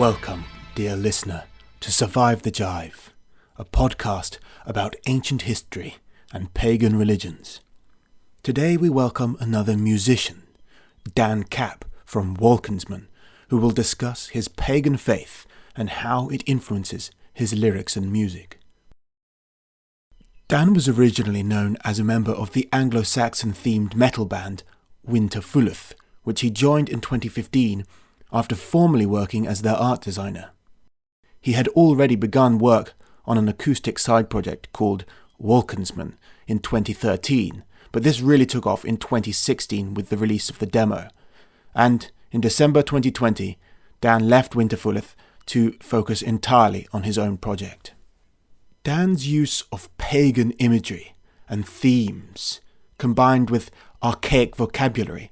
Welcome, dear listener, to Survive the Jive, a podcast about ancient history and pagan religions. Today we welcome another musician, Dan Capp from Wolcensmen, who will discuss his pagan faith and how it influences his lyrics and music. Dan was originally known as a member of the Anglo-Saxon themed metal band Winterfylleth, which he joined in 2015 after formerly working as their art designer. He had already begun work on an acoustic side project called Wolcensmen in 2013, but this really took off in 2016 with the release of the demo. And in December 2020, Dan left Winterfylleth to focus entirely on his own project. Dan's use of pagan imagery and themes, combined with archaic vocabulary,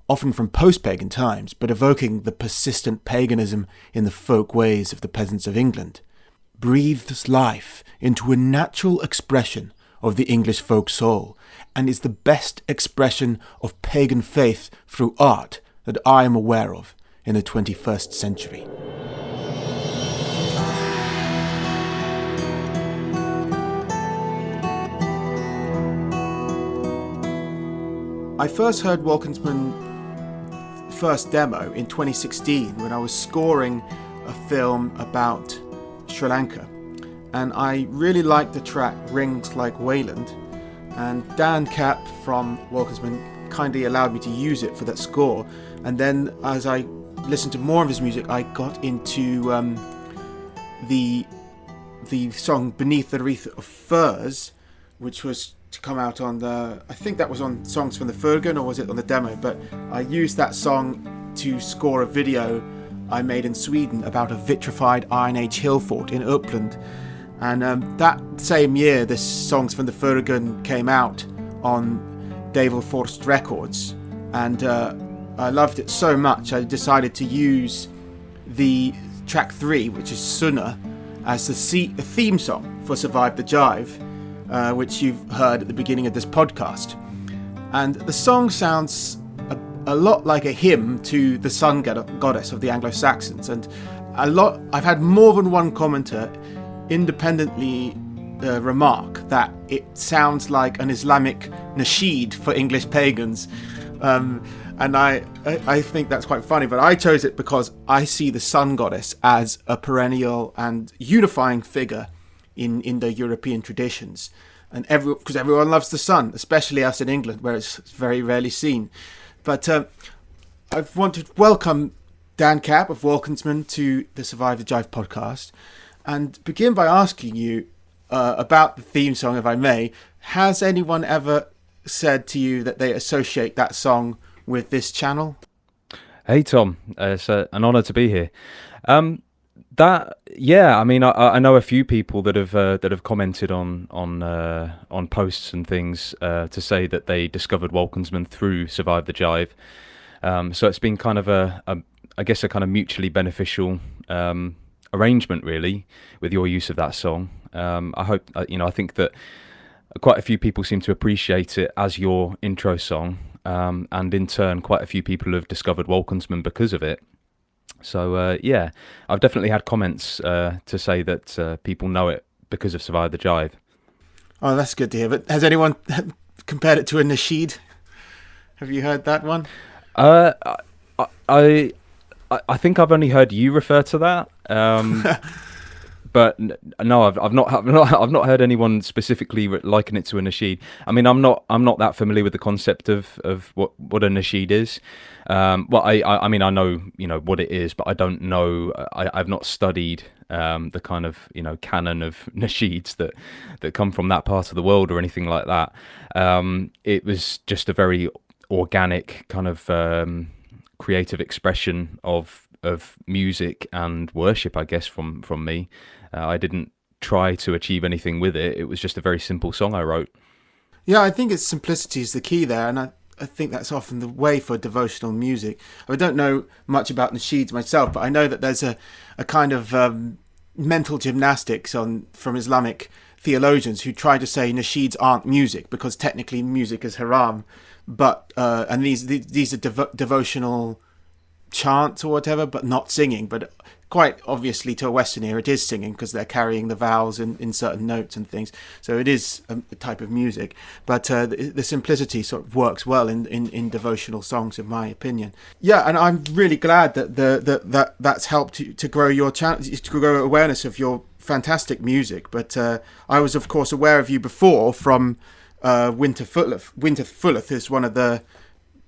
often from post-pagan times, but evoking the persistent paganism in the folk ways of the peasants of England, breathes life into a natural expression of the English folk soul, and is the best expression of pagan faith through art that I am aware of in the 21st century. I first heard Wolcensmen first demo in 2016 when I was scoring a film about Sri Lanka, and I really liked the track Rings Like Wayland, and Dan Capp from Wolcensmen kindly allowed me to use it for that score. And then as I listened to more of his music, I got into the song Beneath the Wreath of Furs, which was to come out on the, I think that was on Songs from the Furgan, or was it on the demo, but I used that song to score a video I made in Sweden about a vitrified Iron Age hill fort in Uppland. And that same year, this Songs from the Furgan came out on Forst Records, and I loved it so much I decided to use the track 3, which is Sunna, as the theme song for Survive the Jive, which you've heard at the beginning of this podcast. And the song sounds a lot like a hymn to the sun goddess of the Anglo-Saxons, and I've had more than one commenter independently remark that it sounds like an Islamic nasheed for English pagans, and I think that's quite funny, but I chose it because I see the sun goddess as a perennial and unifying figure in Indo-European traditions, and because everyone loves the sun, especially us in England, where it's very rarely seen. But I want to welcome Dan Capp of Wolcensmen to the Survive the Jive podcast, and begin by asking you about the theme song, if I may. Has anyone ever said to you that they associate that song with this channel? Hey Tom, it's an honour to be here. I mean, I know a few people that have commented on posts and things to say that they discovered Wolcensmen through Survive the Jive. So it's been kind of a kind of mutually beneficial arrangement, really, with your use of that song. I think that quite a few people seem to appreciate it as your intro song, and in turn, quite a few people have discovered Wolcensmen because of it. So I've definitely had comments to say that people know it because of Survive the Jive. Oh, that's good to hear. But has anyone compared it to a nasheed? Have you heard that one? I think I've only heard you refer to that. But no, I've not heard anyone specifically liken it to a nasheed. I mean, I'm not that familiar with the concept of what a nasheed is. I mean, I know what it is, but I don't know. I've not studied the kind of canon of nasheeds that come from that part of the world or anything like that. It was just a very organic kind of creative expression of music and worship, I guess, from me. I didn't try to achieve anything with it. It was just a very simple song I wrote. Yeah, I think it's simplicity is the key there, and I think that's often the way for devotional music. I don't know much about nasheeds myself, but I know that there's a kind of mental gymnastics from Islamic theologians who try to say nasheeds aren't music because technically music is haram, but and these are devotional chants or whatever, but not singing. But quite obviously to a Western ear, it is singing because they're carrying the vowels in certain notes and things. So it is a type of music, but the simplicity sort of works well in devotional songs, in my opinion. Yeah, and I'm really glad that that's helped to grow your channel, to grow awareness of your fantastic music. But I was, of course, aware of you before from Winterfylleth. Winterfylleth is one of the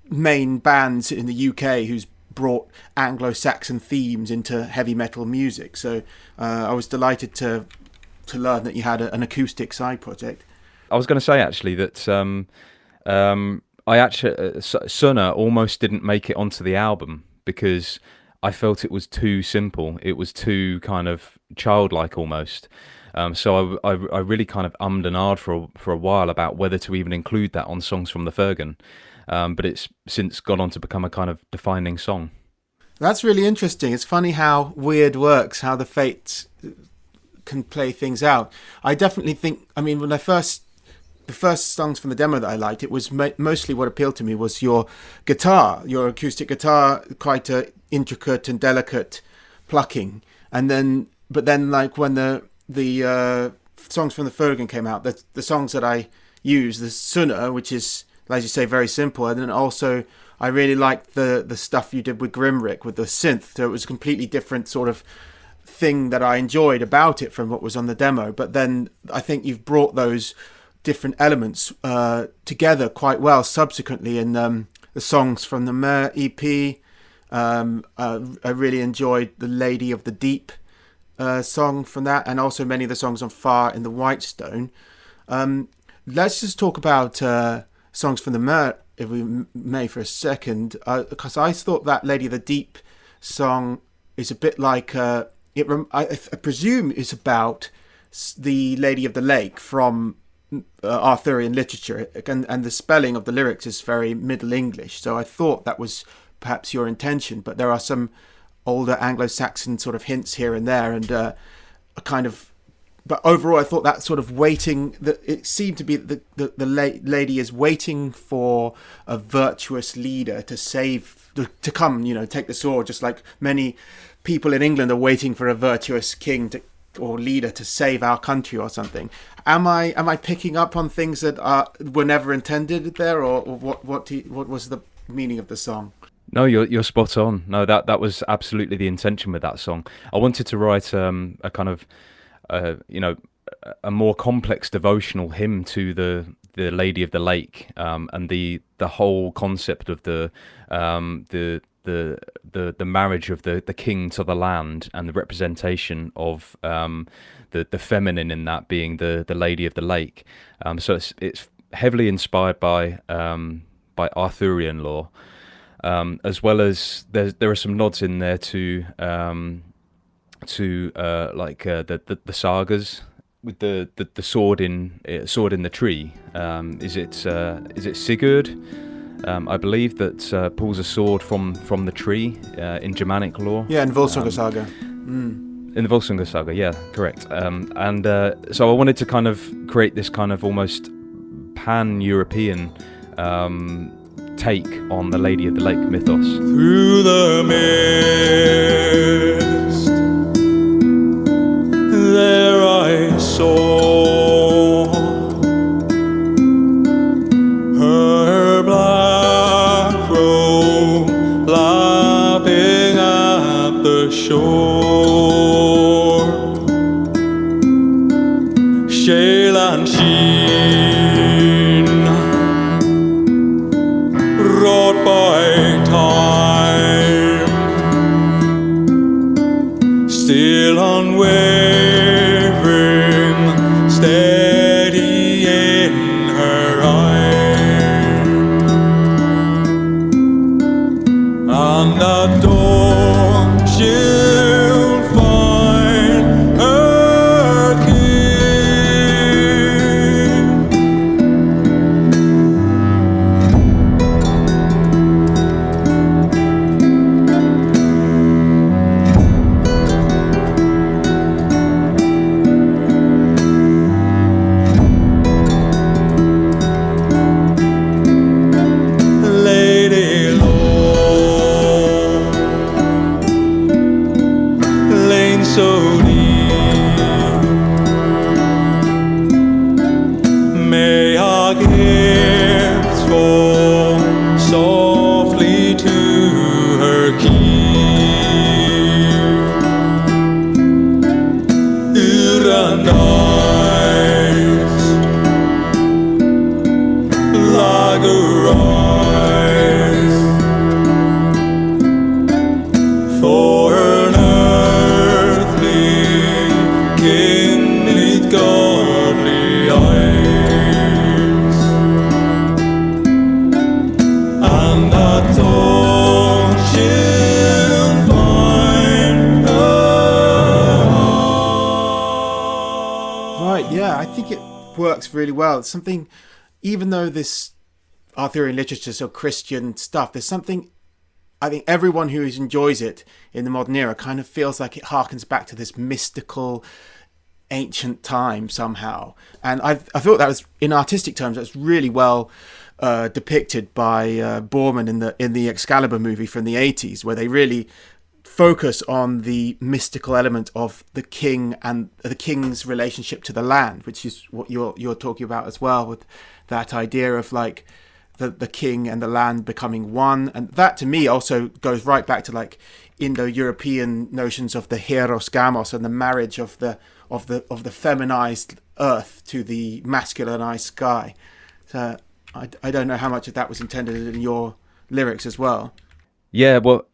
main bands in the UK who's brought Anglo-Saxon themes into heavy metal music. So I was delighted to learn that you had an acoustic side project. I was going to say actually that I actually Sunna almost didn't make it onto the album because I felt it was too simple. It was too kind of childlike almost. So I really kind of ummed and ahed for a while about whether to even include that on Songs from the Fergan. But it's since gone on to become a kind of defining song. That's really interesting. It's funny how weird works, how the fates can play things out. I definitely think, I mean, when the first songs from the demo that I liked, it was mostly what appealed to me was your guitar, your acoustic guitar, quite intricate and delicate plucking. But then like when the songs from the Fergan came out, the songs that I used, the Sunna, which is, as you say, very simple. And then also, I really liked the stuff you did with Grimrick, with the synth. So it was a completely different sort of thing that I enjoyed about it from what was on the demo. But then I think you've brought those different elements together quite well subsequently in the songs from the Mer EP. I really enjoyed the Lady of the Deep song from that, and also many of the songs on Far in the Whitestone. Let's just talk about Songs from the Mer, if we may, for a second, because I thought that Lady of the Deep song is a bit like I presume is about the Lady of the Lake from Arthurian literature, and the spelling of the lyrics is very Middle English. So I thought that was perhaps your intention, but there are some older Anglo-Saxon sort of hints here and there, and a kind of. But overall, I thought that sort of waiting, it seemed to be the lady is waiting for a virtuous leader to come, take the sword, just like many people in England are waiting for a virtuous king or leader to save our country or something. Am I picking up on things that were never intended there, or what was the meaning of the song? No, you're spot on. No, that was absolutely the intention with that song. I wanted to write a kind of a more complex devotional hymn to the Lady of the Lake, and the whole concept of the marriage of the king to the land, and the representation of the feminine in that being the Lady of the Lake. So it's heavily inspired by Arthurian lore, as well as there are some nods in there to the sagas with the sword in the tree. Is it Sigurd? I believe that pulls a sword from the tree in Germanic lore. Yeah, in Volsunga Saga. In the Volsunga Saga, yeah, correct. So I wanted to kind of create this kind of almost pan-European take on the Lady of the Lake mythos. Through the mist, there I saw her black robe lapping at the shore, shale and sheen, wrought by time, still unwavering, gifts fall softly to her key. Uran eyes, lager eyes, for an earthly king with godly eyes, and that all she'll find her heart. Right, yeah, I think it works really well. It's something, even though this Arthurian literature is so Christian stuff, there's something, I think everyone who enjoys it in the modern era kind of feels like it harkens back to this mystical, ancient time somehow. And I thought that was, in artistic terms, that's really well depicted by Boorman in the Excalibur movie from the 80s, where they really focus on the mystical element of the king and the king's relationship to the land, which is what you're talking about as well, with that idea of like the king and the land becoming one. And that to me also goes right back to like Indo-European notions of the hieros gamos and the marriage of the feminized earth to the masculinized sky. So I don't know how much of that was intended in your lyrics as well. Yeah, well,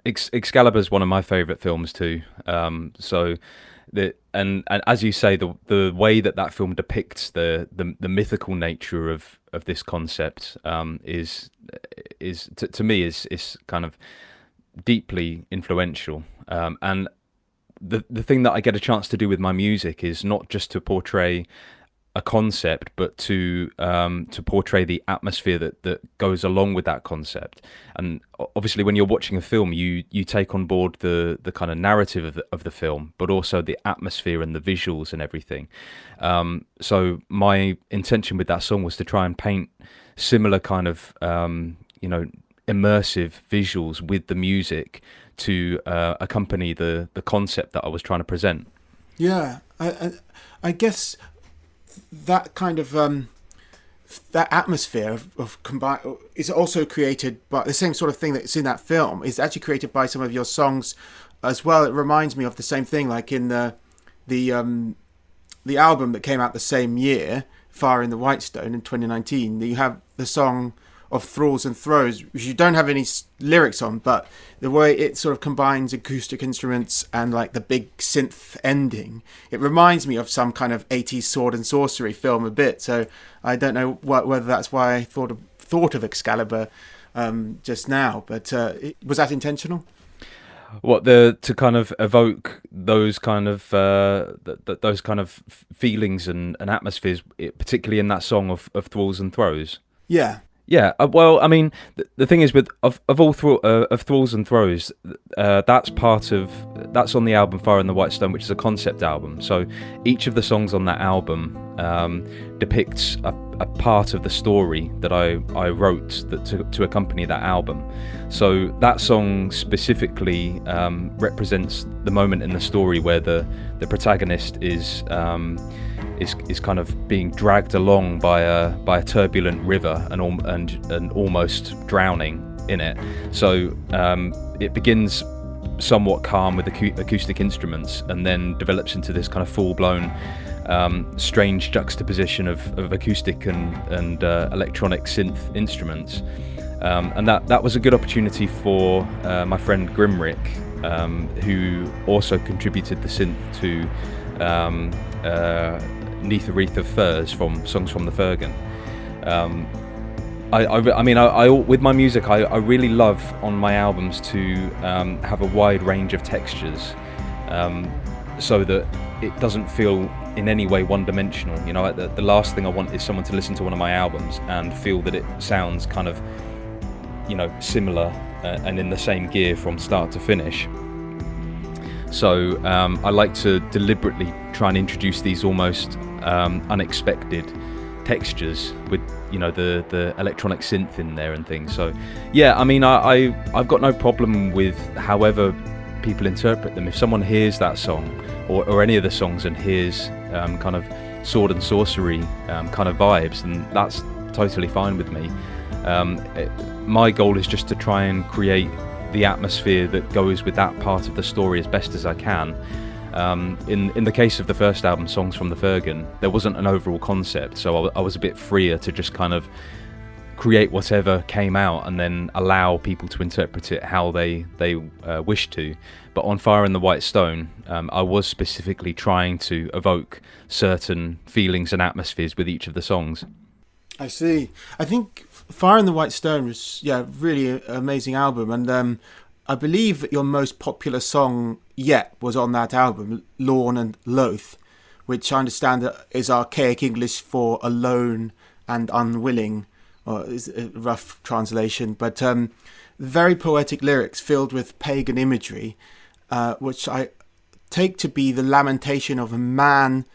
Excalibur is one of my favourite films too. And as you say, the way that film depicts the mythical nature of this concept is to me is kind of deeply influential. And the thing that I get a chance to do with my music is not just to portray a concept, but to portray the atmosphere that goes along with that concept. And obviously, when you're watching a film, you take on board the kind of narrative of the film, but also the atmosphere and the visuals and everything. So my intention with that song was to try and paint similar kind of immersive visuals with the music to accompany the concept that I was trying to present. Yeah, I guess that kind of that atmosphere of combine is also created by the same sort of thing that's in that film is actually created by some of your songs as well. It reminds me of the same thing, like in the album that came out the same year, Fire in the Whitestone in 2019. You have the song of Thralls and Throes, which you don't have any lyrics on, but the way it sort of combines acoustic instruments and like the big synth ending, it reminds me of some kind of 80s sword and sorcery film a bit. So I don't know whether that's why I thought of Excalibur just now, but was that intentional? What to kind of evoke those kind of those kind of feelings and atmospheres, particularly in that song of Thralls and Throes. Yeah. Yeah, well, I mean, the thing is with of Thralls and Throes, that's on the album Fire in the Whitestone, which is a concept album. So each of the songs on that album depicts a part of the story that I wrote to accompany that album. So that song specifically represents the moment in the story where the protagonist is kind of being dragged along by a turbulent river and almost drowning in it. So it begins somewhat calm with acoustic instruments and then develops into this kind of full-blown strange juxtaposition of acoustic and electronic synth instruments. And that was a good opportunity for my friend Grimrick, who also contributed the synth to Neath, a Wreath of Furs from Songs from the Fergan. I mean, with my music, I really love on my albums to have a wide range of textures, so that it doesn't feel in any way one-dimensional. You know, the last thing I want is someone to listen to one of my albums and feel that it sounds kind of, you know, similar and in the same gear from start to finish. So I like to deliberately try and introduce these almost unexpected textures with, you know, the electronic synth in there and things. So yeah, I mean, I've got no problem with however people interpret them. If someone hears that song or any of the songs and hears kind of sword and sorcery kind of vibes, and that's totally fine with me. My goal is just to try and create the atmosphere that goes with that part of the story as best as I can. In the case of the first album, Songs from the Fergan, there wasn't an overall concept, so I was a bit freer to just kind of create whatever came out and then allow people to interpret it how they wish to. But on Fire in the White Stone, I was specifically trying to evoke certain feelings and atmospheres with each of the songs. I see. I think Fire in the White Stone was, really an amazing album, and I believe that your most popular song yet was on that album, Lorn and Loath, which I understand is archaic English for alone and unwilling, or is a rough translation, but very poetic lyrics filled with pagan imagery, which I take to be the lamentation of a man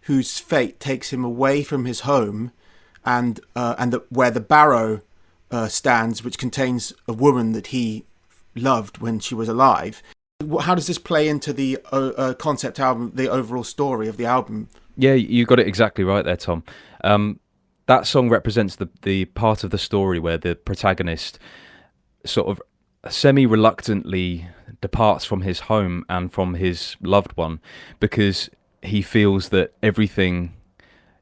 whose fate takes him away from his home, and where the barrow stands, which contains a woman that he loved when she was alive. How does this play into the concept album, the overall story of the album? Yeah, you got it exactly right there, Tom. That song represents the part of the story where the protagonist sort of semi-reluctantly departs from his home and from his loved one, because he feels that everything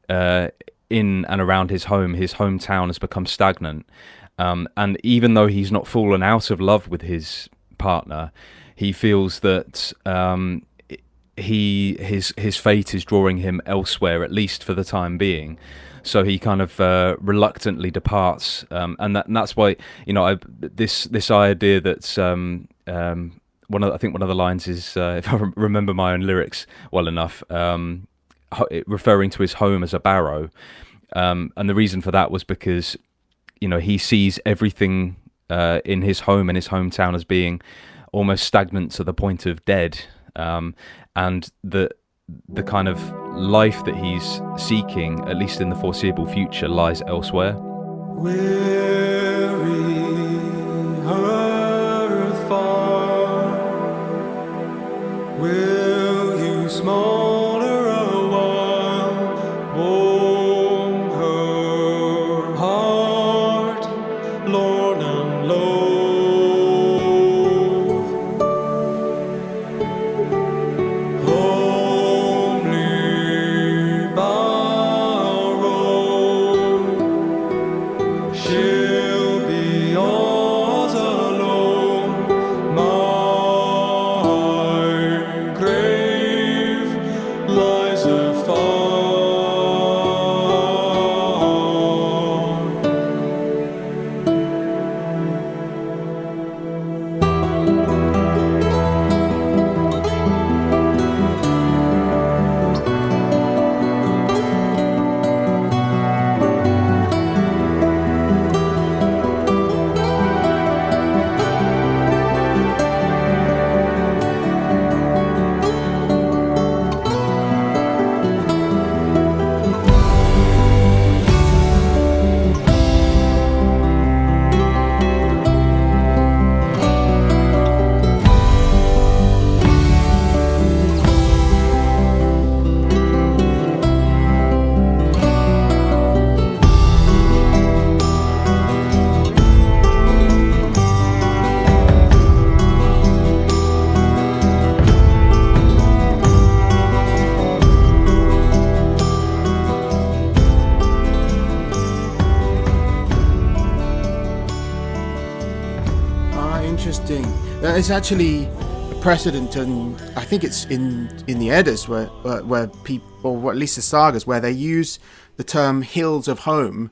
in and around his hometown has become stagnant. And even though he's not fallen out of love with his partner, he feels that his fate is drawing him elsewhere, at least for the time being. So he kind of reluctantly departs, and that's why, this idea that one of the lines is, if I remember my own lyrics well enough, referring to his home as a barrow, and the reason for that was because he sees everything in his home and his hometown as being almost stagnant to the point of dead, and the kind of life that he's seeking, at least in the foreseeable future, lies elsewhere. Weary earth far, will you smolder a while, warm her heart, Lorn and Loath, homely barrow, she'll be yours alone, my grave lies afar. Interesting. It's actually a precedent, and I think it's in the Eddas where people, or at least the sagas, where they use the term hills of home,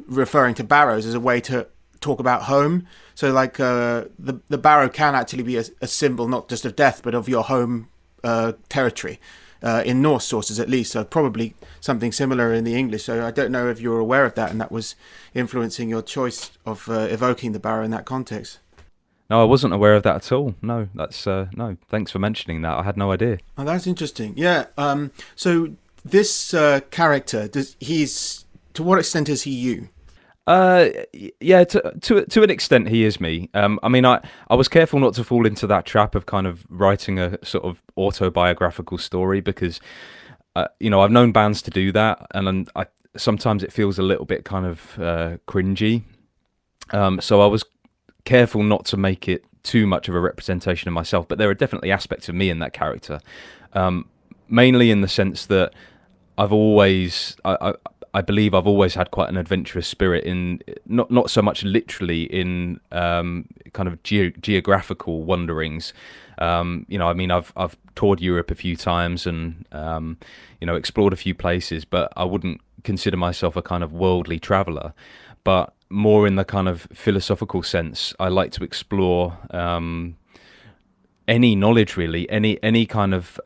referring to barrows, as a way to talk about home. So like the barrow can actually be a symbol not just of death but of your home territory, in Norse sources at least. So probably something similar in the English. So I don't know if you were aware of that and that was influencing your choice of evoking the barrow in that context. No, I wasn't aware of that at all. No, that's no. Thanks for mentioning that. I had no idea. Oh, that's interesting. Yeah. So this character, to what extent is he you? Yeah, to an extent, he is me. I mean, I was careful not to fall into that trap of kind of writing a sort of autobiographical story, because I've known bands to do that, and sometimes it feels a little bit kind of cringy. So I was careful not to make it too much of a representation of myself, but there are definitely aspects of me in that character, mainly in the sense that I believe I've always had quite an adventurous spirit, in not so much literally in kind of geographical wanderings. I've toured Europe a few times and explored a few places, but I wouldn't consider myself a kind of worldly traveller. But more in the kind of philosophical sense, I like to explore any knowledge, really, any kind of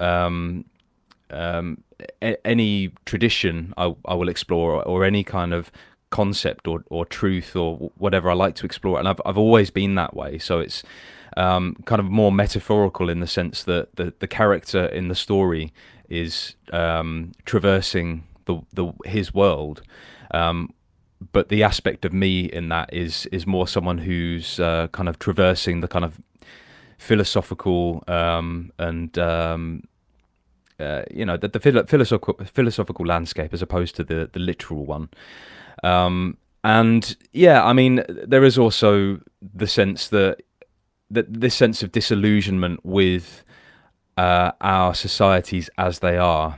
any tradition I will explore, or any kind of concept or truth or whatever I like to explore, and I've always been that way. So it's kind of more metaphorical in the sense that the character in the story is traversing his world, but the aspect of me in that is more someone who's kind of traversing the kind of philosophical the philosophical landscape as opposed to the literal one. And yeah, I mean, there is also the sense that this sense of disillusionment with our societies as they are,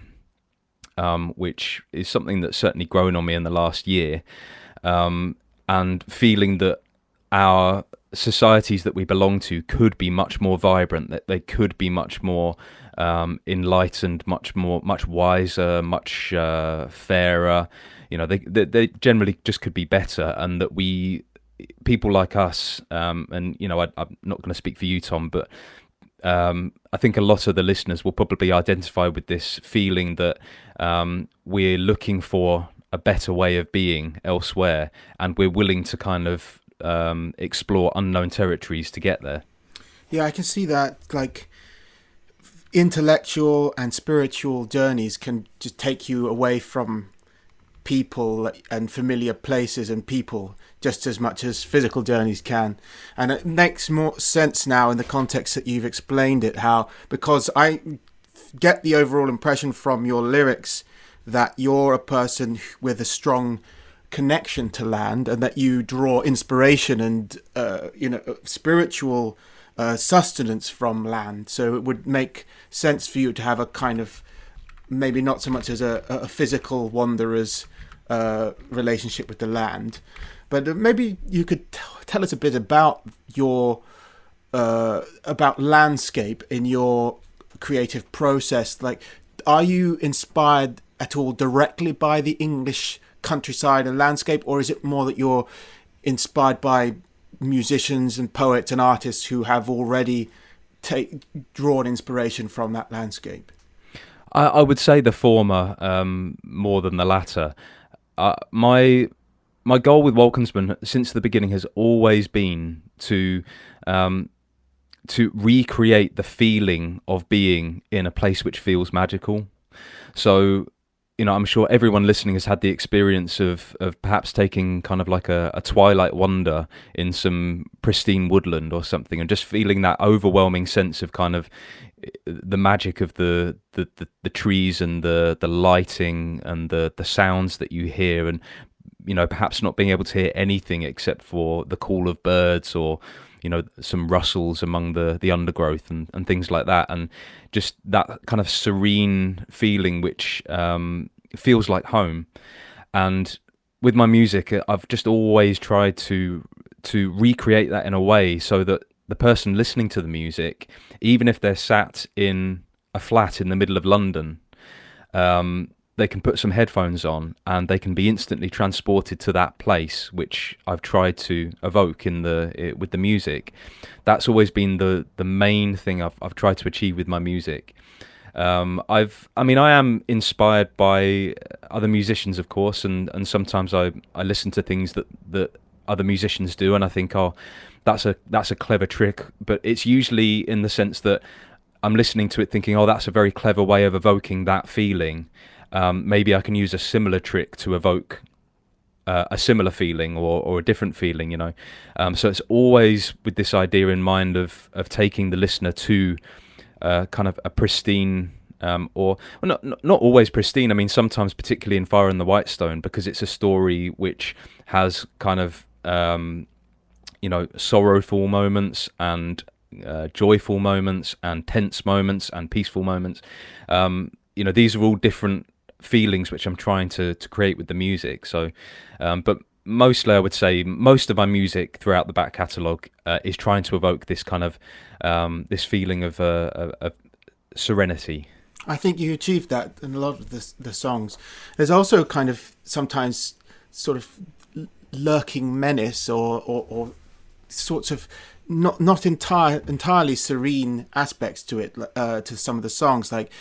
which is something that's certainly grown on me in the last year, and feeling that our societies that we belong to could be much more vibrant, that they could be much more enlightened, much wiser, much fairer. They generally just could be better, and that people like us, and I'm not going to speak for you, Tom, but I think a lot of the listeners will probably identify with this feeling that we're looking for a better way of being elsewhere, and we're willing to kind of explore unknown territories to get there. Yeah, I can see that. Like, intellectual and spiritual journeys can just take you away from people and familiar places and people just as much as physical journeys can. And it makes more sense now in the context that you've explained it, because I get the overall impression from your lyrics that you're a person with a strong connection to land, and that you draw inspiration and spiritual sustenance from land. So it would make sense for you to have a kind of, maybe not so much as a physical wanderer's relationship with the land, but maybe you could tell us a bit about your about landscape in your creative process. Like, are you inspired at all directly by the English countryside and landscape, or is it more that you're inspired by musicians and poets and artists who have already drawn inspiration from that landscape? I would say the former more than the latter. My goal with Wolcensmen since the beginning has always been to recreate the feeling of being in a place which feels magical. So, I'm sure everyone listening has had the experience of perhaps taking kind of like a twilight wander in some pristine woodland or something, and just feeling that overwhelming sense of kind of the magic of the trees and the lighting and the sounds that you hear, and perhaps not being able to hear anything except for the call of birds, or some rustles among the undergrowth and things like that, and just that kind of serene feeling which feels like home. And with my music, I've just always tried to recreate that in a way so that the person listening to the music, even if they're sat in a flat in the middle of London, they can put some headphones on and they can be instantly transported to that place, which I've tried to evoke with the music. That's always been the main thing I've tried to achieve with my music. I am inspired by other musicians, of course, and sometimes I listen to things that other musicians do, and I think, oh, that's a clever trick. But it's usually in the sense that I'm listening to it thinking, oh, that's a very clever way of evoking that feeling. Maybe I can use a similar trick to evoke a similar feeling or a different feeling, So it's always with this idea in mind of taking the listener to kind of a pristine or well, not always pristine. I mean, sometimes, particularly in Fire and the Whitestone, because it's a story which has kind of sorrowful moments and joyful moments and tense moments and peaceful moments. These are all different feelings which I'm trying to create with the music. So, but mostly I would say most of my music throughout the back catalogue is trying to evoke this kind of this feeling of serenity. I think you achieved that in a lot of the songs. There's also kind of sometimes sort of lurking menace or sorts of not entirely serene aspects to it, to some of the songs, like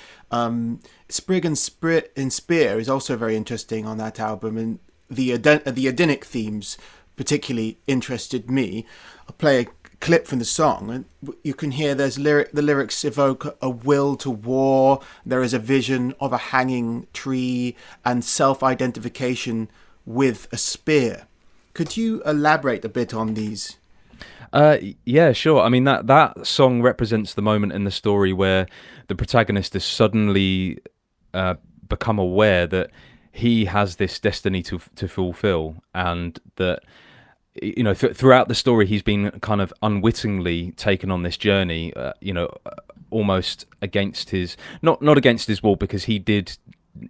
Sprig and Spear is also very interesting on that album, and the Adinic themes particularly interested me. I'll play a clip from the song, and you can hear the lyrics evoke a will to war. There is a vision of a hanging tree and self-identification with a spear. Could you elaborate a bit on these? Yeah, sure. I mean, that song represents the moment in the story where the protagonist has suddenly become aware that he has this destiny to fulfill, and that throughout the story he's been kind of unwittingly taken on this journey, almost against his not against his will, because he did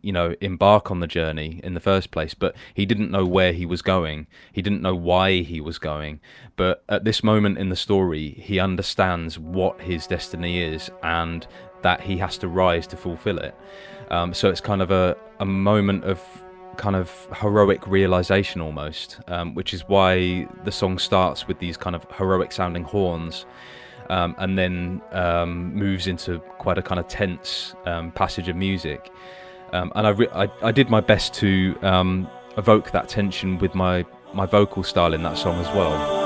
embark on the journey in the first place, but he didn't know where he was going. He didn't know why he was going. But at this moment in the story, he understands what his destiny is and that he has to rise to fulfill it. So it's kind of a moment of kind of heroic realization almost, which is why the song starts with these kind of heroic sounding horns, and then moves into quite a kind of tense passage of music. And I did my best to evoke that tension with my vocal style in that song as well.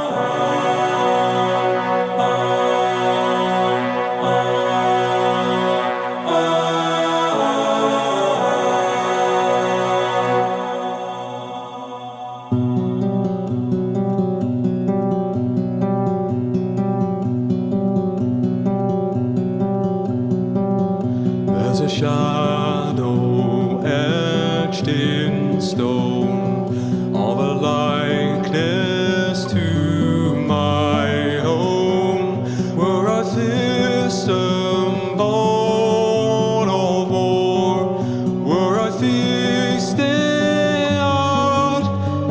There's a shadow etched in stone of a likeness to my home, where I feast and born of war, where I feasted at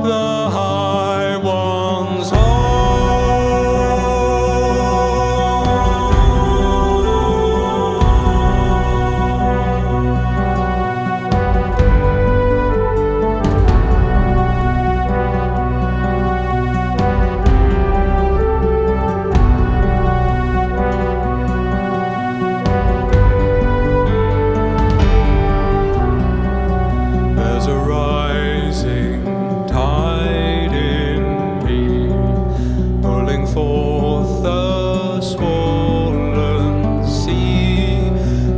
the High One's home. There's a rising tide in me, pulling forth the swollen sea.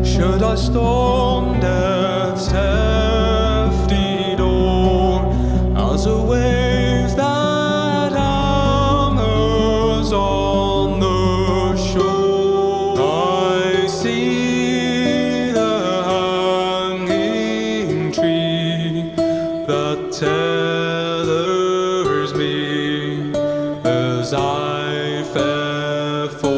Should I storm death's hefty door, as a wave that hammers on the shore, I see the hanging tree that tethers me as I fare forth.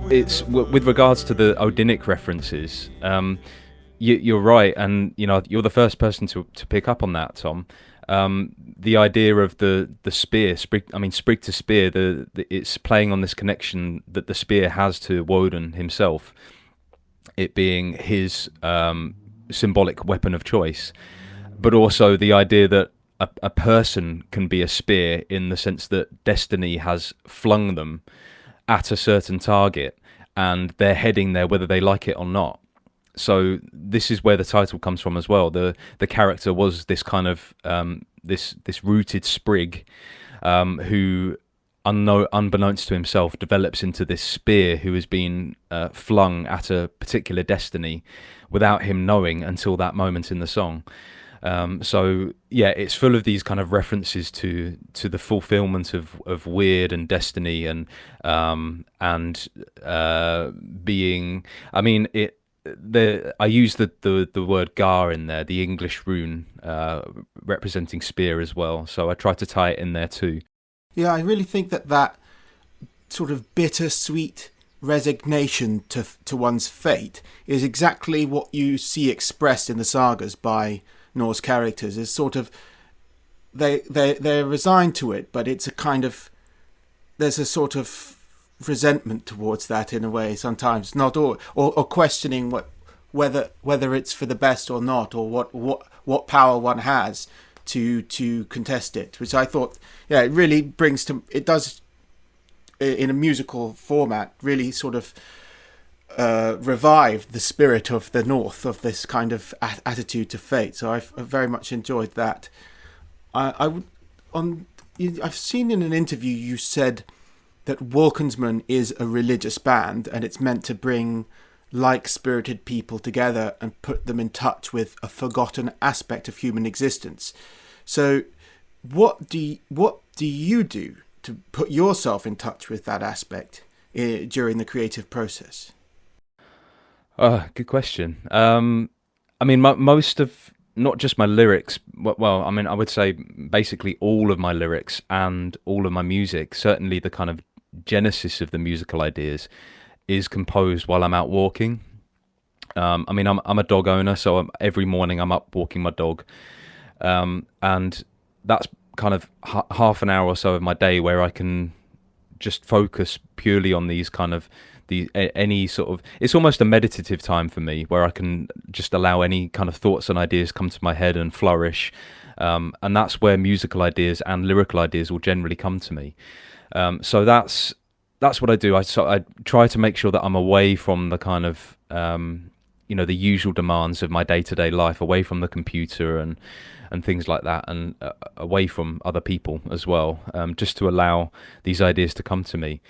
It's with regards to the Odinic references, you're right, and you're the first person to pick up on that, Tom. The idea of the spear, Sprig to spear, it's playing on this connection that the spear has to Woden himself, it being his symbolic weapon of choice, but also the idea that a person can be a spear in the sense that destiny has flung them at a certain target and they're heading there whether they like it or not. So this is where the title comes from as well. The character was this kind of this rooted Sprig, who, unbeknownst to himself, develops into this spear who has been flung at a particular destiny without him knowing until that moment in the song. So yeah, it's full of these kind of references to the fulfillment of weird and destiny and being. I mean, I use the word gar in there, the English rune representing spear as well. So I try to tie it in there too. Yeah, I really think that sort of bittersweet resignation to one's fate is exactly what you see expressed in the sagas by Norse characters. Is sort of they're resigned to it, but it's a kind of, there's a sort of resentment towards that in a way sometimes, not all, or questioning whether it's for the best or not, or what power one has to contest it, which I thought, yeah, it really brings to, it does in a musical format really sort of revive the spirit of the North, of this kind of attitude to fate. So I've very much enjoyed that. I've seen in an interview you said that Wolcensmen is a religious band and it's meant to bring like-spirited people together and put them in touch with a forgotten aspect of human existence. So what do you do to put yourself in touch with that aspect during the creative process? Good question. I mean, most of, not just my lyrics, well, I mean, I would say basically all of my lyrics and all of my music, certainly the kind of genesis of the musical ideas, is composed while I'm out walking. I mean, I'm a dog owner, so every morning I'm up walking my dog, and that's kind of half an hour or so of my day where I can just focus purely on these kind of any sort of, it's almost a meditative time for me where I can just allow any kind of thoughts and ideas come to my head and flourish, and that's where musical ideas and lyrical ideas will generally come to me. So that's what I do. I try to make sure that I'm away from the kind of the usual demands of my day-to-day life, away from the computer and things like that, and away from other people as well, just to allow these ideas to come to me.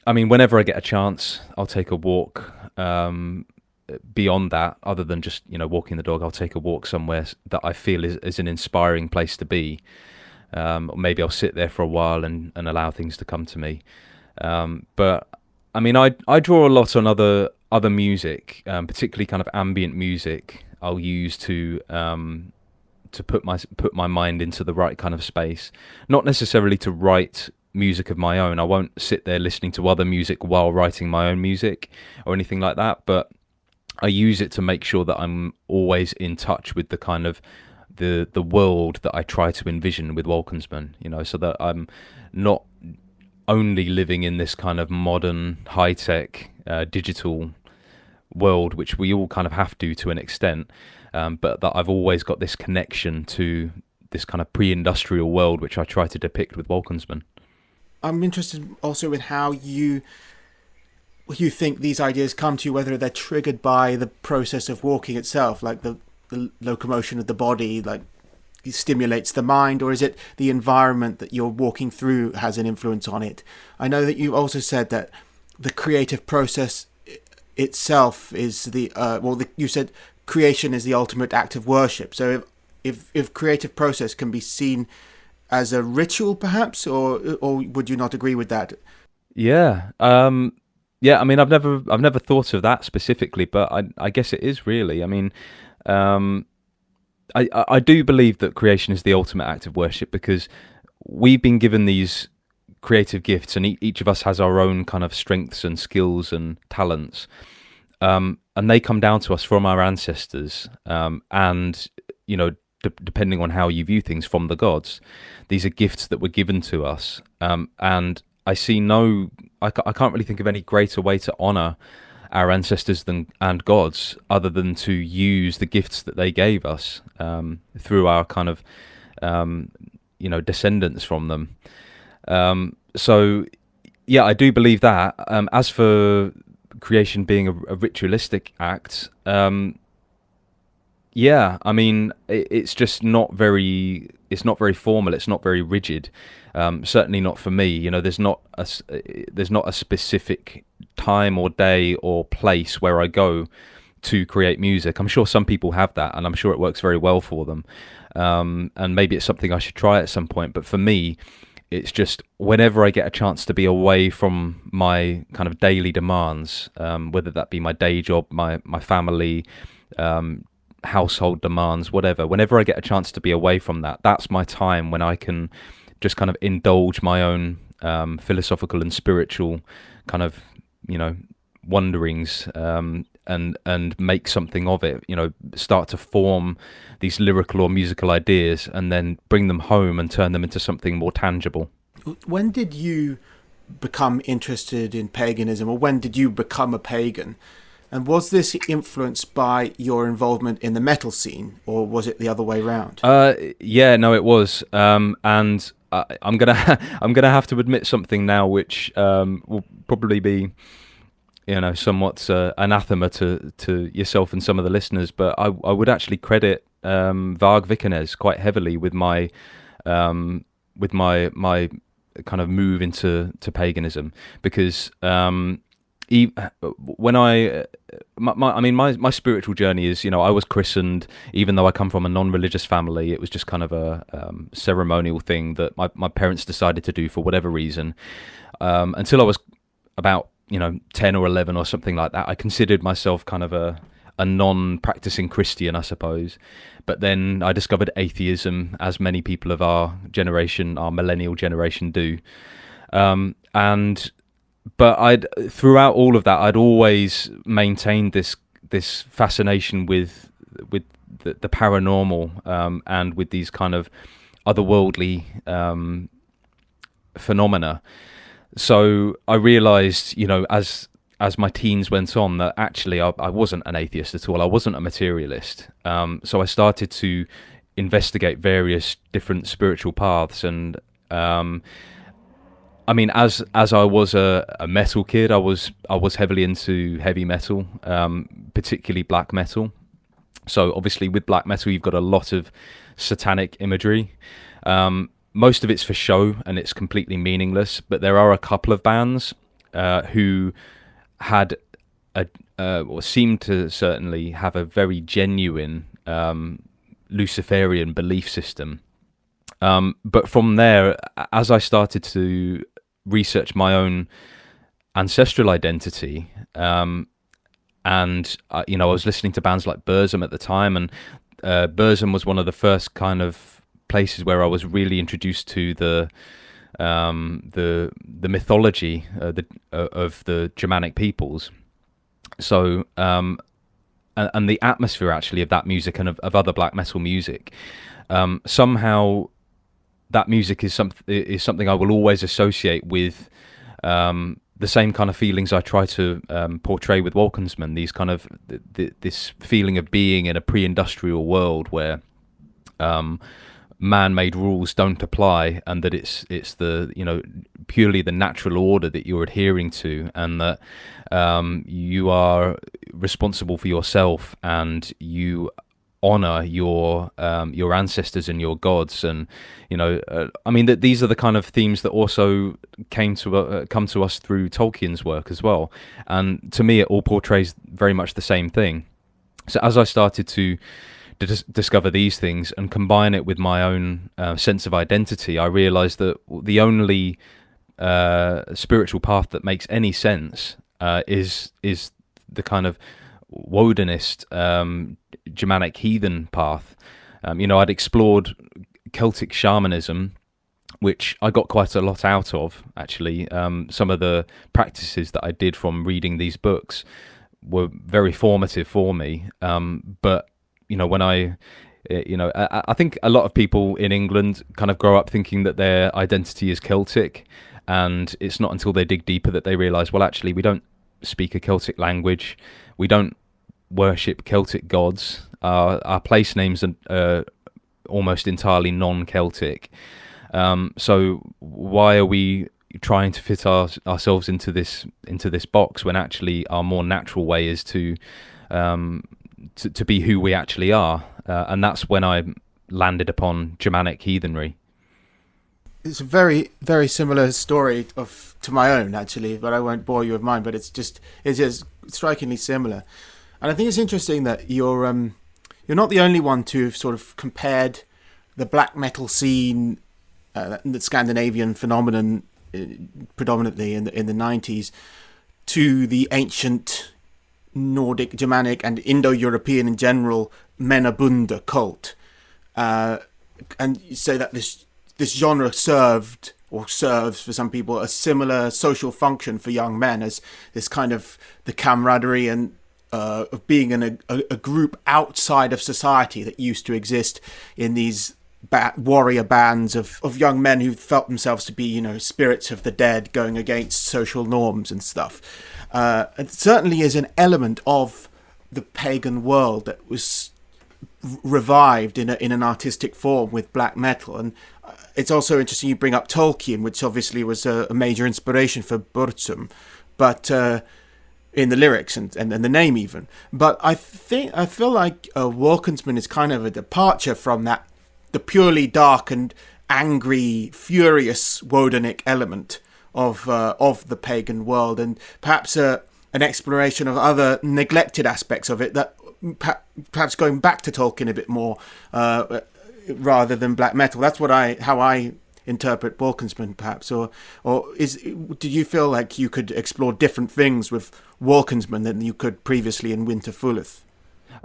I mean, whenever I get a chance, I'll take a walk. Beyond that, other than just walking the dog, I'll take a walk somewhere that I feel is an inspiring place to be. Or maybe I'll sit there for a while and allow things to come to me. But I mean, I draw a lot on other music, particularly kind of ambient music. I'll use to put my mind into the right kind of space, not necessarily to write music of my own. I won't sit there listening to other music while writing my own music or anything like that, but I use it to make sure that I'm always in touch with the kind of the world that I try to envision with Wolcensmen, so that I'm not only living in this kind of modern, high-tech, digital world, which we all kind of have to an extent, but that I've always got this connection to this kind of pre-industrial world, which I try to depict with Wolcensmen. I'm interested also in how you think these ideas come to you, whether they're triggered by the process of walking itself, like the locomotion of the body, like it stimulates the mind, or is it the environment that you're walking through has an influence on it? I know that you also said that the creative process itself is you said creation is the ultimate act of worship. So if creative process can be seen as a ritual, perhaps, or would you not agree with that? Yeah. Yeah, I mean, I've never thought of that specifically, but I guess it is really. I mean, I do believe that creation is the ultimate act of worship, because we've been given these creative gifts, and each of us has our own kind of strengths and skills and talents, and they come down to us from our ancestors, and depending on how you view things, from the gods. These are gifts that were given to us, and I see I can't really think of any greater way to honour our ancestors and gods other than to use the gifts that they gave us through our kind of descendants from them. So yeah, I do believe that. As for creation being a ritualistic act, yeah, I mean, it's just not very. It's not very formal. It's not very rigid. Certainly not for me. You know, there's not a specific time or day or place where I go to create music. I'm sure some people have that, and I'm sure it works very well for them. And maybe it's something I should try at some point. But for me, it's just whenever I get a chance to be away from my kind of daily demands, whether that be my day job, my family, household demands, whatever. Whenever I get a chance to be away from that, that's my time when I can just kind of indulge my own philosophical and spiritual kind of, you know, wanderings, and make something of it. You know, start to form these lyrical or musical ideas, and then bring them home and turn them into something more tangible. When did you become interested in paganism, or when did you become a pagan? And was this influenced by your involvement in the metal scene, or was it the other way around? Yeah, no, it was. And I'm gonna have to admit something now, which will probably be, you know, somewhat anathema to yourself and some of the listeners. But I would actually credit Varg Vikernes quite heavily with my kind of move into paganism, because when my spiritual journey is, you know, I was christened, even though I come from a non-religious family. It was just kind of a ceremonial thing that my parents decided to do for whatever reason. Until I was about, you know, 10 or 11 or something like that, I considered myself kind of a non-practicing Christian, I suppose. But then I discovered atheism, as many people of our generation, our millennial generation, do. But throughout all of that, I'd always maintained this fascination with the paranormal, and with these kind of otherworldly phenomena. So I realized, you know, as my teens went on, that actually I wasn't an atheist at all. I wasn't a materialist. So I started to investigate various different spiritual paths, and I mean, as I was a metal kid, I was heavily into heavy metal, particularly black metal. So obviously with black metal, you've got a lot of satanic imagery. Most of it's for show, and it's completely meaningless. But there are a couple of bands who had or seemed to certainly have a very genuine Luciferian belief system. But from there, as I started to research my own ancestral identity, and you know, I was listening to bands like Burzum at the time, and Burzum was one of the first kind of places where I was really introduced to the mythology of the Germanic peoples. So and the atmosphere actually of that music and of other black metal music, somehow that music is something I will always associate with the same kind of feelings I try to portray with Wolcensmen. These kind of this feeling of being in a pre-industrial world where man-made rules don't apply, and that it's the, you know, purely the natural order that you're adhering to, and that you are responsible for yourself, and you honor your ancestors and your gods. And you know, I mean, that these are the kind of themes that also come to us through Tolkien's work as well. And to me, it all portrays very much the same thing. So as I started to discover these things and combine it with my own sense of identity, I realized that the only spiritual path that makes any sense is the kind of Wodenist Germanic heathen path. You know, I'd explored Celtic shamanism, which I got quite a lot out of, actually. Some of the practices that I did from reading these books were very formative for me. But you know, when I think a lot of people in England kind of grow up thinking that their identity is Celtic, and it's not until they dig deeper that they realise, well, actually, we don't speak a Celtic language, we don't worship Celtic gods, our place names are almost entirely non-Celtic. So why are we trying to fit ourselves into this box, when actually our more natural way is to be who we actually are, and that's when I landed upon Germanic heathenry. It's a very, very similar story to my own, actually, but I won't bore you with mine. But it's just strikingly similar, and I think it's interesting that you're not the only one to have sort of compared the black metal scene, the Scandinavian phenomenon, predominantly in the 90s, to the ancient Nordic, Germanic, and Indo-European in general Männerbunde cult, and you say that this genre served, or serves for some people, a similar social function for young men as this kind of the camaraderie and of being in a group outside of society that used to exist in these warrior bands of young men who felt themselves to be, spirits of the dead going against social norms and stuff. It certainly is an element of the pagan world that was revived in an artistic form with black metal. And it's also interesting you bring up Tolkien, which obviously was a major inspiration for Burzum, but in the lyrics and the name even. But I feel like Wolcensmen is kind of a departure from that, the purely dark and angry, furious Wodenic element of the pagan world, and perhaps an exploration of other neglected aspects of it, that perhaps going back to Tolkien a bit more rather than black metal. That's how I interpret Wolcensmen, perhaps. Or do you feel like you could explore different things with Wolcensmen than you could previously in Winterfylleth?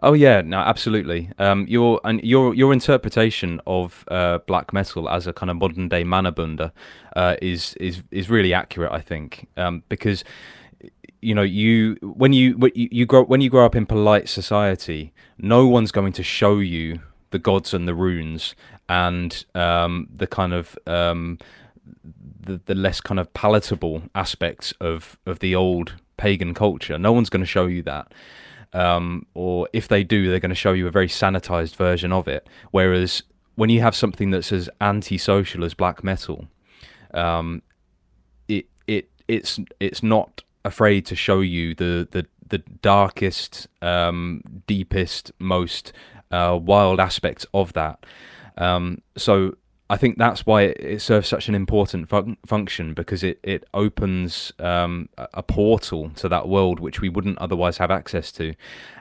Oh yeah, no, absolutely. Your interpretation of black metal as a kind of modern day Männerbunde is really accurate, I think, because when you grow up in polite society, no one's going to show you the gods and the runes and the kind of the less kind of palatable aspects of the old pagan culture. No one's going to show you that. Or if they do, they're going to show you a very sanitized version of it. Whereas when you have something that's as antisocial as black metal, it's not afraid to show you the darkest, deepest, most wild aspects of that. So I think that's why it serves such an important function, because it opens a portal to that world which we wouldn't otherwise have access to.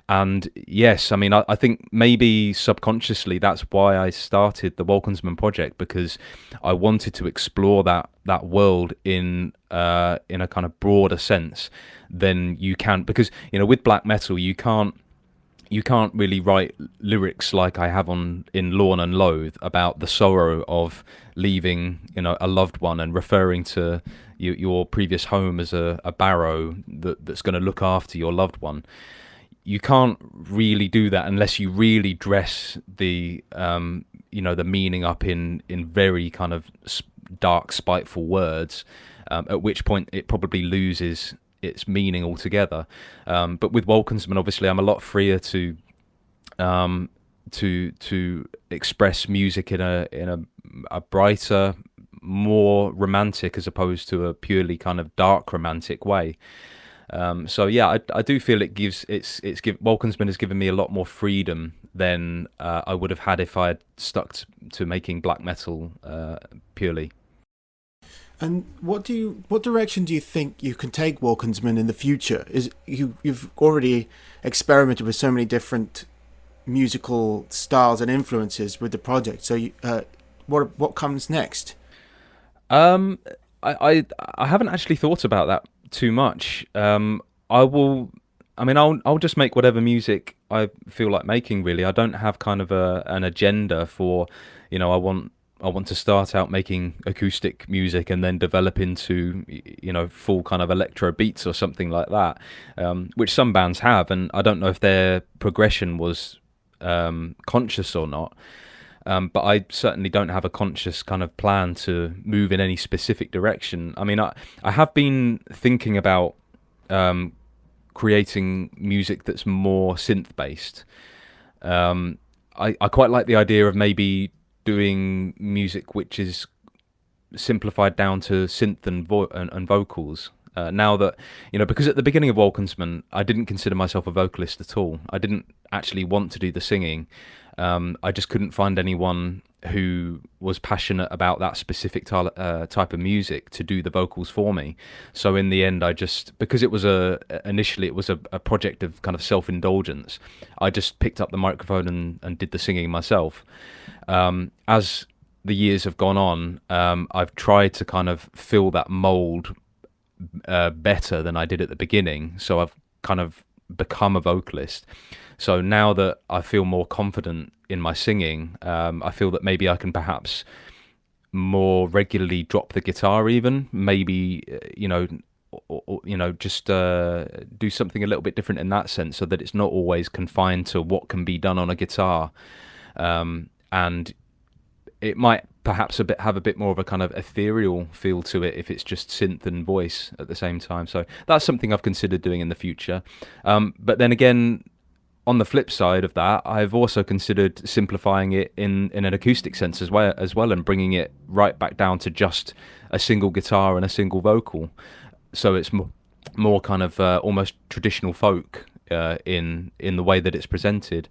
And yes, I mean, I think maybe subconsciously that's why I started the Wolcensmen project, because I wanted to explore that world in a kind of broader sense than you can, because with black metal you can't really write lyrics like I have in Lorn and Loath about the sorrow of leaving, a loved one, and referring to your previous home as a barrow that's going to look after your loved one. You can't really do that unless you really dress the the meaning up in very kind of dark, spiteful words. At which point it probably loses its meaning altogether. But with Wolcensmen, obviously, I'm a lot freer to express music in a brighter, more romantic, as opposed to a purely kind of dark romantic way. So yeah, I do feel Wolcensmen has given me a lot more freedom than I would have had if I had stuck to making black metal purely. And what direction do you think you can take Wolcensmen in the future? You've already experimented with so many different musical styles and influences with the project. So what comes next? I haven't actually thought about that too much. I'll just make whatever music I feel like making, really. I don't have kind of an agenda for, I want to start out making acoustic music and then develop into, full kind of electro beats or something like that, which some bands have, and I don't know if their progression was conscious or not. But I certainly don't have a conscious kind of plan to move in any specific direction. I mean, I have been thinking about creating music that's more synth-based. I quite like the idea of maybe doing music which is simplified down to synth and vocals. Now that, because at the beginning of Wolcensmen, I didn't consider myself a vocalist at all. I didn't actually want to do the singing. I just couldn't find anyone who was passionate about that specific type of music to do the vocals for me. So in the end, because it was initially it was a project of kind of self-indulgence, I just picked up the microphone and did the singing myself. As the years have gone on, I've tried to kind of fill that mold better than I did at the beginning. So I've kind of become a vocalist. So now that I feel more confident in my singing, I feel that maybe I can perhaps more regularly drop the guitar, even maybe just do something a little bit different in that sense, so that it's not always confined to what can be done on a guitar, and it might perhaps have a bit more of a kind of ethereal feel to it if it's just synth and voice at the same time. So that's something I've considered doing in the future. But then again, on the flip side of that, I've also considered simplifying it in an acoustic sense as well, and bringing it right back down to just a single guitar and a single vocal. So it's more kind of almost traditional folk in the way that it's presented.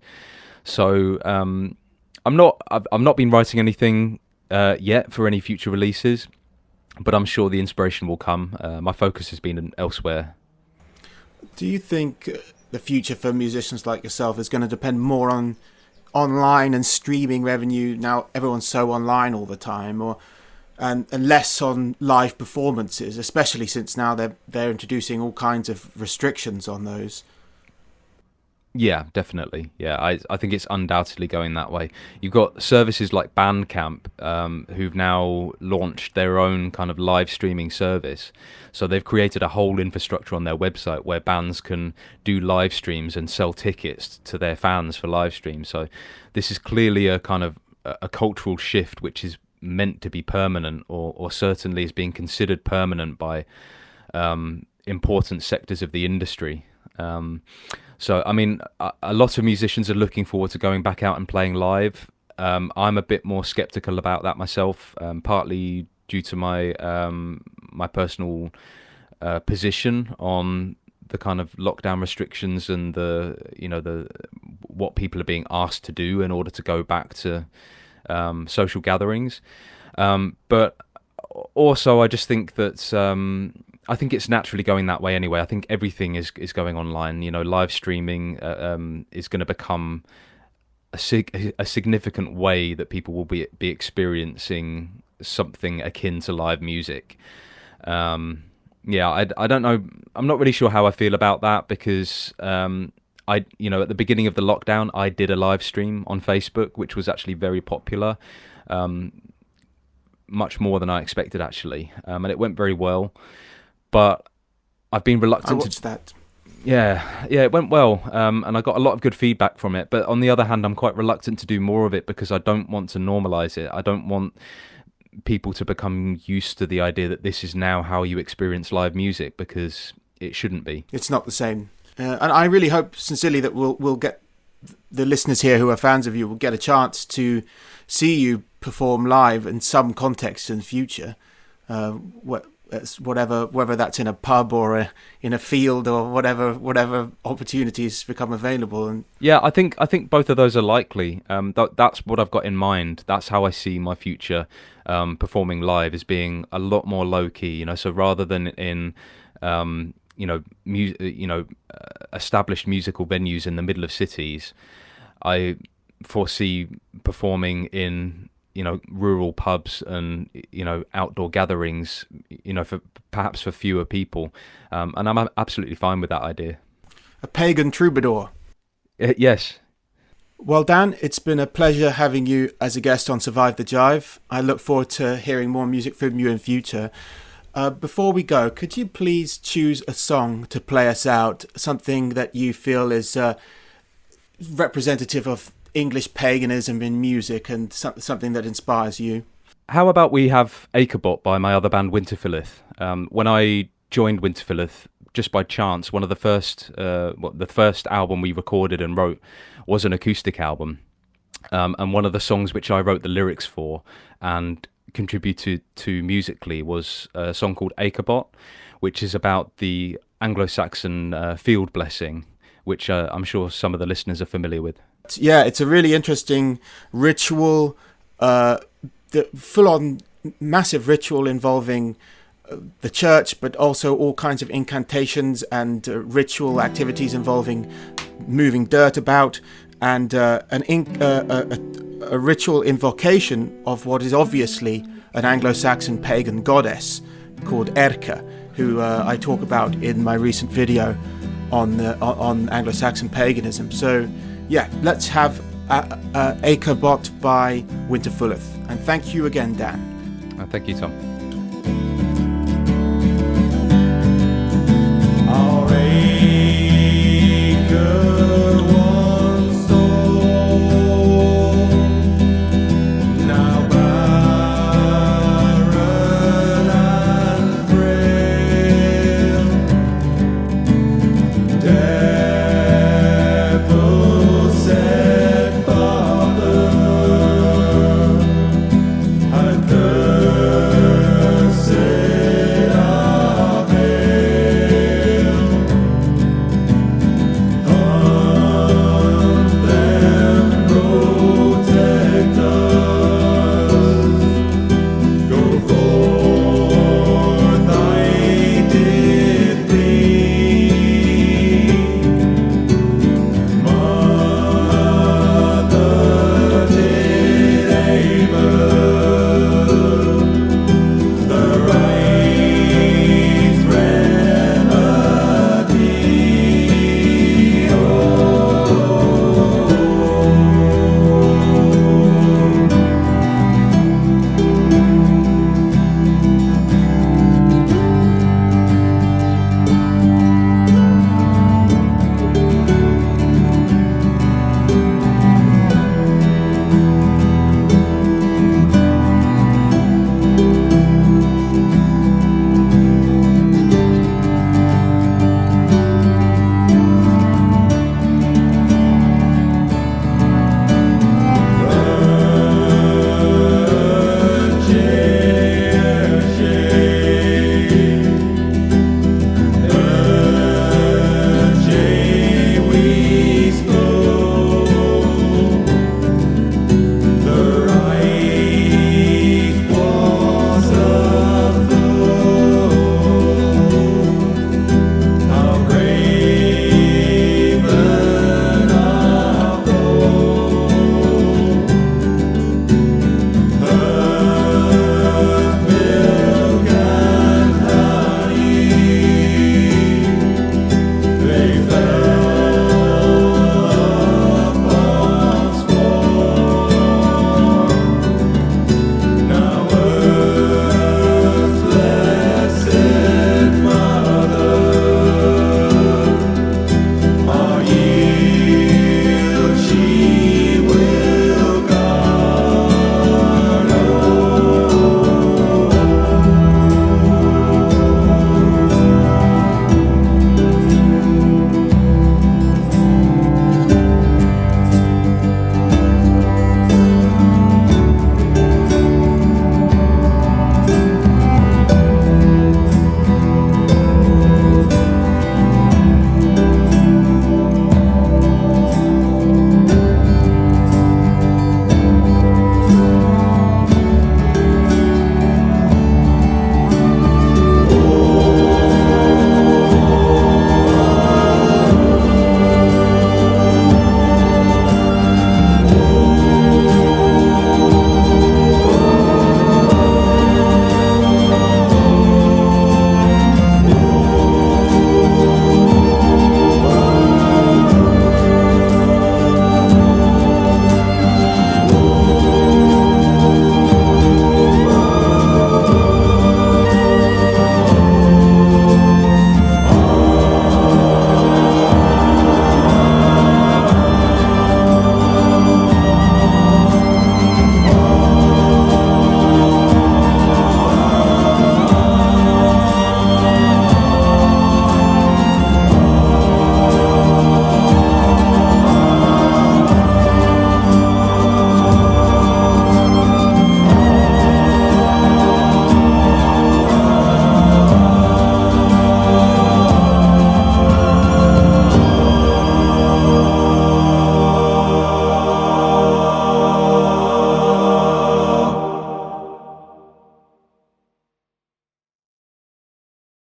So I've not been writing anything yet for any future releases, but I'm sure the inspiration will come. My focus has been elsewhere. Do you think the future for musicians like yourself is going to depend more on online and streaming revenue? Now everyone's so online all the time, and less on live performances, especially since now they're introducing all kinds of restrictions on those. Yeah, definitely. Yeah, I think it's undoubtedly going that way. You've got services like Bandcamp, who've now launched their own kind of live streaming service. So they've created a whole infrastructure on their website where bands can do live streams and sell tickets to their fans for live streams. So this is clearly a kind of a cultural shift which is meant to be permanent, or certainly is being considered permanent by important sectors of the industry. So, I mean, a lot of musicians are looking forward to going back out and playing live. I'm a bit more skeptical about that myself, partly due to my my personal position on the kind of lockdown restrictions and the what people are being asked to do in order to go back to social gatherings. But also, I just think that I think it's naturally going that way anyway. I think everything is going online. Live streaming is going to become a significant way that people will be experiencing something akin to live music. I don't know. I'm not really sure how I feel about that, because at the beginning of the lockdown, I did a live stream on Facebook, which was actually very popular, much more than I expected actually, and it went very well. But I've been reluctant. I watched that. Yeah, it went well, and I got a lot of good feedback from it. But on the other hand, I'm quite reluctant to do more of it, because I don't want to normalize it. I don't want people to become used to the idea that this is now how you experience live music, because it shouldn't be. It's not the same. And I really hope sincerely that we'll get the listeners here who are fans of you will get a chance to see you perform live in some context in the future. Whether that's in a pub or in a field, or whatever opportunities become available. And yeah, I think both of those are likely. That's what I've got in mind. That's how I see my future performing live, as being a lot more low key. So rather than in established musical venues in the middle of cities, I foresee performing in rural pubs and outdoor gatherings, for fewer people, and I'm absolutely fine with that idea. A pagan troubadour. Yes. Well, Dan, it's been a pleasure having you as a guest on Survive the Jive. I look forward to hearing more music from you in future. Before we go, could you please choose a song to play us out, something that you feel is representative of English paganism in music, and something that inspires you? How about we have Æcerbot by my other band Winterfylleth? When I joined Winterfylleth, just by chance, one of the first album we recorded and wrote was an acoustic album, and one of the songs which I wrote the lyrics for and contributed to musically was a song called Æcerbot, which is about the Anglo-Saxon field blessing, which I'm sure some of the listeners are familiar with. Yeah, it's a really interesting ritual, the full-on massive ritual involving the church, but also all kinds of incantations and ritual activities involving moving dirt about, and a ritual invocation of what is obviously an Anglo-Saxon pagan goddess called Erka, who I talk about in my recent video on Anglo-Saxon paganism. So yeah, let's have Æcerbot by Winterfylleth. And thank you again, Dan. Thank you, Tom.